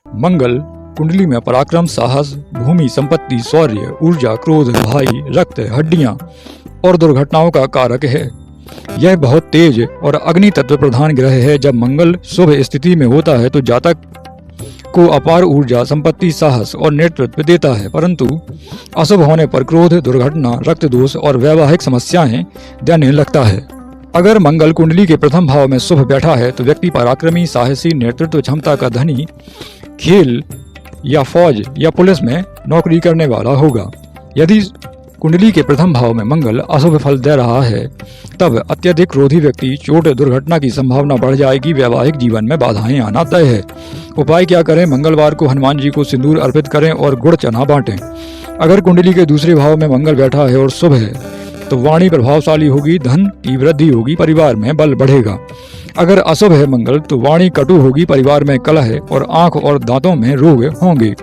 मंगल कुंडली में पराक्रम, साहस, भूमि, संपत्ति, शौर्य, ऊर्जा, क्रोध, भाई, रक्त, हड्डियां और दुर्घटनाओं का कारक है। यह बहुत तेज और अग्नि तत्व प्रधान ग्रह है। जब मंगल शुभ स्थिति में होता है तो जातक को अपार ऊर्जा, संपत्ति, साहस और नेतृत्व देता है, परंतु अशुभ होने पर क्रोध, दुर्घटना, रक्त दोष और वैवाहिक समस्याएं देने लगता है। अगर मंगल कुंडली के प्रथम भाव में शुभ बैठा है तो व्यक्ति पराक्रमी, साहसी, नेतृत्व क्षमता का धनी, खेल या फौज या पुलिस में नौकरी करने वाला होगा। यदि कुंडली के प्रथम भाव में मंगल अशुभ फल दे रहा है तब अत्यधिक क्रोधी व्यक्ति, चोट, दुर्घटना की संभावना बढ़ जाएगी। वैवाहिक जीवन में बाधाएं आना तय है। उपाय क्या करें? मंगलवार को हनुमान जी को सिंदूर अर्पित करें और गुड़ चना बांटें। अगर कुंडली के दूसरे भाव में मंगल बैठा है और शुभ है तो वाणी प्रभावशाली होगी, धन की वृद्धि होगी, परिवार में बल बढ़ेगा। अगर अशुभ है मंगल तो वाणी कटु होगी, परिवार में कलह और आंख और दांतों में रोग होंगे।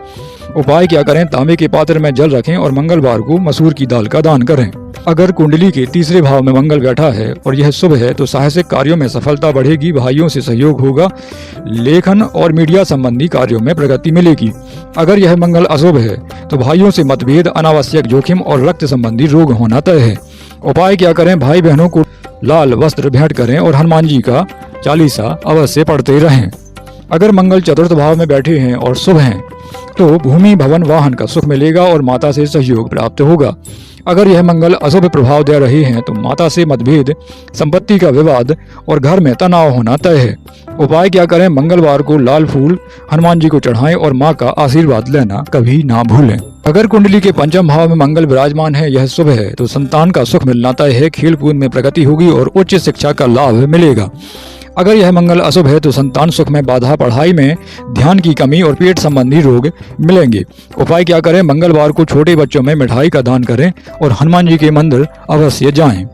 उपाय क्या करें? तांबे के पात्र में जल रखें और मंगलवार को मसूर की दाल का दान करें। अगर कुंडली के तीसरे भाव में मंगल बैठा है और यह शुभ है तो साहसिक कार्यों में सफलता बढ़ेगी, भाइयों से सहयोग होगा, लेखन और मीडिया संबंधी कार्यों में प्रगति मिलेगी। अगर यह मंगल अशुभ है तो भाइयों से मतभेद, अनावश्यक जोखिम और रक्त संबंधी रोग होना तय है। उपाय क्या करें? भाई बहनों को लाल वस्त्र भेंट करें और हनुमान जी का चालीसा अवश्य पढ़ते रहें। अगर मंगल चतुर्थ भाव में बैठे हैं और शुभ हैं तो भूमि, भवन, वाहन का सुख मिलेगा और माता से सहयोग प्राप्त होगा। अगर यह मंगल अशुभ प्रभाव दे रहे हैं तो माता से मतभेद, संपत्ति का विवाद और घर में तनाव होना तय है। उपाय क्या करें? मंगलवार को लाल फूल हनुमान जी को चढ़ाएं और माँ का आशीर्वाद लेना कभी ना भूलें। अगर कुंडली के पंचम भाव में मंगल विराजमान है, यह शुभ है तो संतान का सुख मिलना तय है, खेल कूद में प्रगति होगी और उच्च शिक्षा का लाभ मिलेगा। अगर यह मंगल अशुभ है तो संतान सुख में बाधा, पढ़ाई में ध्यान की कमी और पेट संबंधी रोग मिलेंगे। उपाय क्या करें? मंगलवार को छोटे बच्चों में मिठाई का दान करें और हनुमान जी के मंदिर अवश्य जाएं।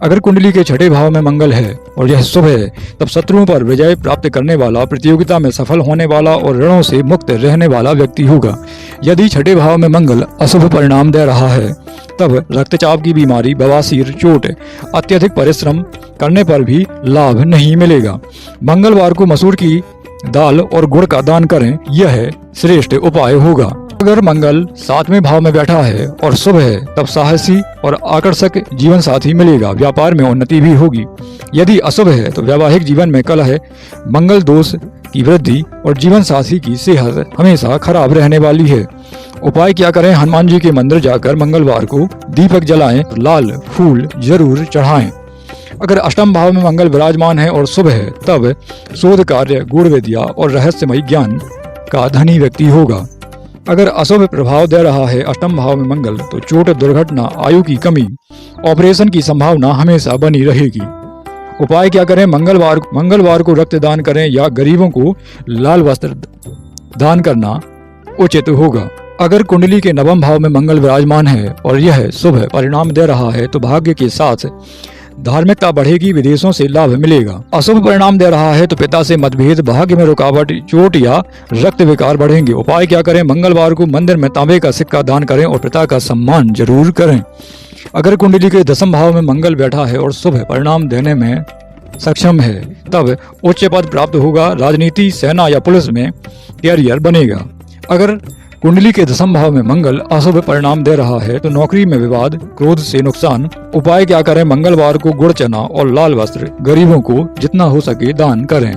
अगर कुंडली के छठे भाव में मंगल है और यह शुभ है तब शत्रुओं पर विजय प्राप्त करने वाला, प्रतियोगिता में सफल होने वाला और ऋणों से मुक्त रहने वाला व्यक्ति होगा। यदि छठे भाव में मंगल अशुभ परिणाम दे रहा है तब रक्तचाप की बीमारी, बवासीर, चोट, अत्यधिक परिश्रम करने पर भी लाभ नहीं मिलेगा। मंगलवार को मसूर की दाल और गुड़ का दान करें, यह श्रेष्ठ उपाय होगा। अगर मंगल सातवें भाव में बैठा है और शुभ है तब साहसी और आकर्षक जीवन साथी मिलेगा, व्यापार में उन्नति भी होगी। यदि अशुभ है तो वैवाहिक जीवन में कलह, मंगल दोष की वृद्धि और जीवन साथी की सेहत हमेशा खराब रहने वाली है। उपाय क्या करें? हनुमान जी के मंदिर जाकर मंगलवार को दीपक जलाएं, लाल फूल जरूर चढ़ाएं। अगर अष्टम भाव में मंगल विराजमान है और शुभ है तब शोध कार्य, गूढ़ विद्या और रहस्यमय ज्ञान का धनी व्यक्ति होगा। अगर अशुभ प्रभाव दे रहा है अष्टम भाव में मंगल तो चोट, दुर्घटना, आयु की कमी, ऑपरेशन की संभावना हमेशा बनी रहेगी। उपाय क्या करें? मंगलवार को रक्तदान करें या गरीबों को लाल वस्त्र दान करना उचित होगा। अगर कुंडली के नवम भाव में मंगल विराजमान है और यह शुभ परिणाम दे रहा है तो भाग्य के साथ धार्मिकता बढ़ेगी, विदेशों से लाभ मिलेगा। अशुभ परिणाम दे रहा है तो पिता से मतभेद, भाग्य में रुकावट, चोट या रक्त विकार बढ़ेंगे। उपाय क्या करें? मंगलवार को मंदिर में तांबे का सिक्का दान करें और पिता का सम्मान जरूर करें। अगर कुंडली के दसम भाव में मंगल बैठा है और शुभ परिणाम देने में सक्षम है तब उच्च पद प्राप्त होगा, राजनीति, सेना या पुलिस में कैरियर बनेगा। अगर कुंडली के दसम भाव में मंगल अशुभ परिणाम दे रहा है तो नौकरी में विवाद, क्रोध से नुकसान। उपाय क्या करें? मंगलवार को गुड़ चना और लाल वस्त्र गरीबों को जितना हो सके दान करें।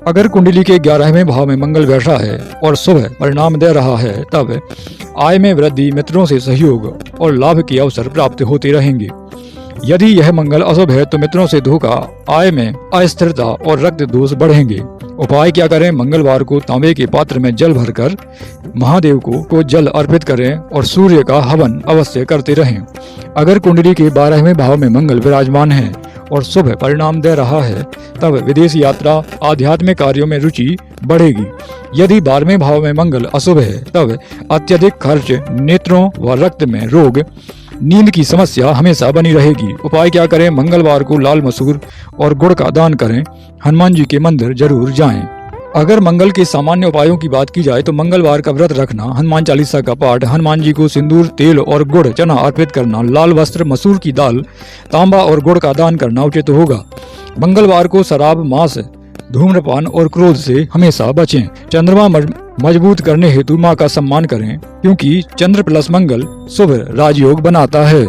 अगर कुंडली के 11वें भाव में मंगल बैठा है और शुभ परिणाम दे रहा है तब आय में वृद्धि, मित्रों से सहयोग और लाभ के अवसर प्राप्त होते रहेंगे। यदि यह मंगल अशुभ है तो मित्रों से धोखा, आय में अस्थिरता और रक्त दोष बढ़ेंगे। उपाय क्या करें? मंगलवार को तांबे के पात्र में जल भरकर महादेव को जल अर्पित करें और सूर्य का हवन अवश्य करते रहें। अगर कुंडली के 12वें भाव में मंगल विराजमान है और शुभ परिणाम दे रहा है तब विदेश यात्रा, आध्यात्मिक कार्यों में रुचि बढ़ेगी। यदि 12वें भाव में मंगल अशुभ है तब अत्यधिक खर्च, नेत्रों व रक्त में रोग, नींद की समस्या हमेशा बनी रहेगी। उपाय क्या करें? मंगलवार को लाल मसूर और गुड़ का दान करें, हनुमान जी के मंदिर जरूर जाएं। अगर मंगल के सामान्य उपायों की बात की जाए तो मंगलवार का व्रत रखना, हनुमान चालीसा का पाठ, हनुमान जी को सिंदूर, तेल और गुड़ चना अर्पित करना, लाल वस्त्र, मसूर की दाल, तांबा और गुड़ का दान करना उचित होगा। मंगलवार को शराब, मांस, धूम्रपान और क्रोध से हमेशा बचें। चंद्रमा मजबूत करने हेतु माँ का सम्मान करें, क्योंकि चंद्र प्लस मंगल शुभ राजयोग बनाता है।